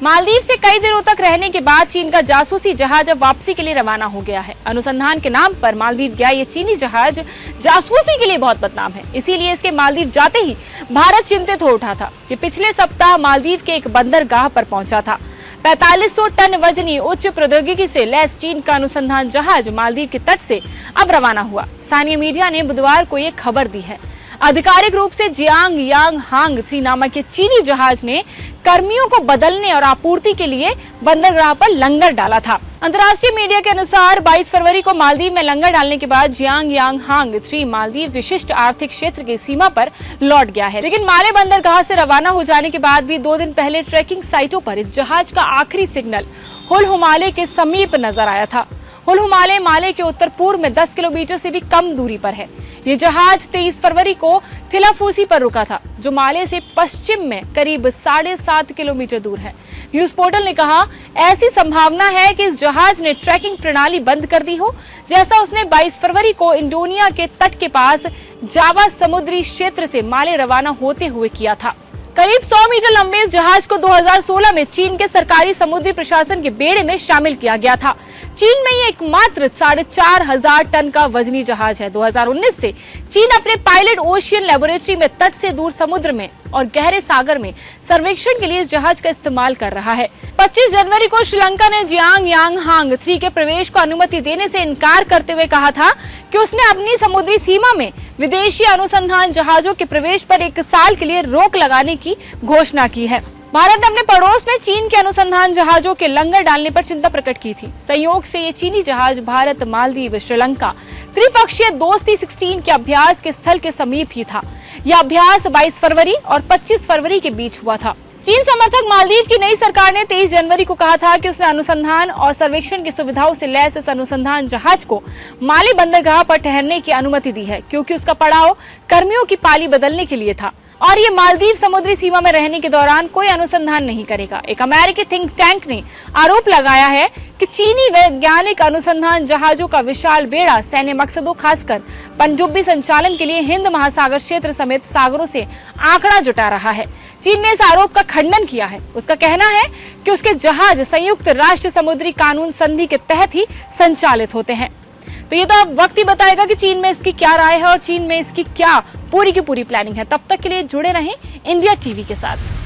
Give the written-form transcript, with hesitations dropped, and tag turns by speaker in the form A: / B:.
A: मालदीव से कई दिनों तक रहने के बाद चीन का जासूसी जहाज अब वापसी के लिए रवाना हो गया है। अनुसंधान के नाम पर मालदीव गया ये चीनी जहाज जासूसी के लिए बहुत बदनाम है। इसीलिए इसके मालदीव जाते ही भारत चिंतित हो उठा था कि पिछले सप्ताह मालदीव के एक बंदरगाह पर पहुंचा था 4500 टन वजनी उच्च प्रौद्योगिकी से लैस चीन का अनुसंधान जहाज मालदीव के तट से अब रवाना हुआ। स्थानीय मीडिया ने बुधवार को ये खबर दी है। आधिकारिक रूप से जियांग यांग हांग 3 नामक ये चीनी जहाज ने कर्मियों को बदलने और आपूर्ति के लिए बंदरगाह पर लंगर डाला था। अंतर्राष्ट्रीय मीडिया के अनुसार 22 फरवरी को मालदीव में लंगर डालने के बाद जियांग यांग हांग 3 मालदीव विशिष्ट आर्थिक क्षेत्र की सीमा पर लौट गया है। लेकिन माले बंदरगाह से रवाना हो जाने के बाद भी 2 दिन पहले ट्रैकिंग साइटों पर इस जहाज का आखिरी सिग्नल हुल हुमाले के समीप नजर आया था। हुल हुमाले माले के उत्तर पूर्व में 10 किलोमीटर से भी कम दूरी पर है। ये जहाज 23 फरवरी को थिलाफूसी पर रुका था, जो माले से पश्चिम में करीब 7.5 किलोमीटर दूर है। न्यूज पोर्टल ने कहा, ऐसी संभावना है कि इस जहाज ने ट्रैकिंग प्रणाली बंद कर दी हो, जैसा उसने 22 फरवरी को इंडोनेशिया के तट के पास जावा समुद्री क्षेत्र से माले रवाना होते हुए किया था। करीब 100 मीटर लंबे इस जहाज को 2016 में चीन के सरकारी समुद्री प्रशासन के बेड़े में शामिल किया गया था। चीन में ये एकमात्र 4500 टन का वजनी जहाज है। 2019 से चीन अपने पायलट ओशियन लेबोरेटरी में तट से दूर समुद्र में और गहरे सागर में सर्वेक्षण के लिए इस जहाज का इस्तेमाल कर रहा है। 25 जनवरी को श्रीलंका ने जियांग यांग हांग 3 के प्रवेश को अनुमति देने से इनकार करते हुए कहा था कि उसने अपनी समुद्री सीमा में विदेशी अनुसंधान जहाजों के प्रवेश पर 1 साल के लिए रोक लगाने की घोषणा की है। भारत ने अपने पड़ोस में चीन के अनुसंधान जहाजों के लंगर डालने पर चिंता प्रकट की थी। संयोग से ये चीनी जहाज भारत मालदीव श्रीलंका त्रिपक्षीय दोस्ती 16 के अभ्यास के स्थल के समीप ही था। यह अभ्यास 22 फरवरी और 25 फरवरी के बीच हुआ था। चीन समर्थक मालदीव की नई सरकार ने 23 जनवरी को कहा था कि उसने अनुसंधान और सर्वेक्षण की सुविधाओं से लैस इस अनुसंधान जहाज को माले बंदरगाह पर ठहरने की अनुमति दी है, क्योंकि उसका पड़ाव कर्मियों की पाली बदलने के लिए था और ये मालदीव समुद्री सीमा में रहने के दौरान कोई अनुसंधान नहीं करेगा। एक अमेरिकी थिंक टैंक ने आरोप लगाया है कि चीनी वैज्ञानिक अनुसंधान जहाजों का विशाल बेड़ा सैन्य मकसदों, खासकर पनडुब्बी संचालन के लिए हिंद महासागर क्षेत्र समेत सागरों से आंकड़ा जुटा रहा है। चीन ने इस आरोप का खंडन किया है। उसका कहना है कि उसके जहाज संयुक्त राष्ट्र समुद्री कानून संधि के तहत ही संचालित होते हैं। तो ये तो अब वक्त ही बताएगा कि चीन में इसकी क्या राय है और चीन में इसकी क्या पूरी की पूरी प्लानिंग है। तब तक के लिए जुड़े रहें इंडिया टीवी के साथ।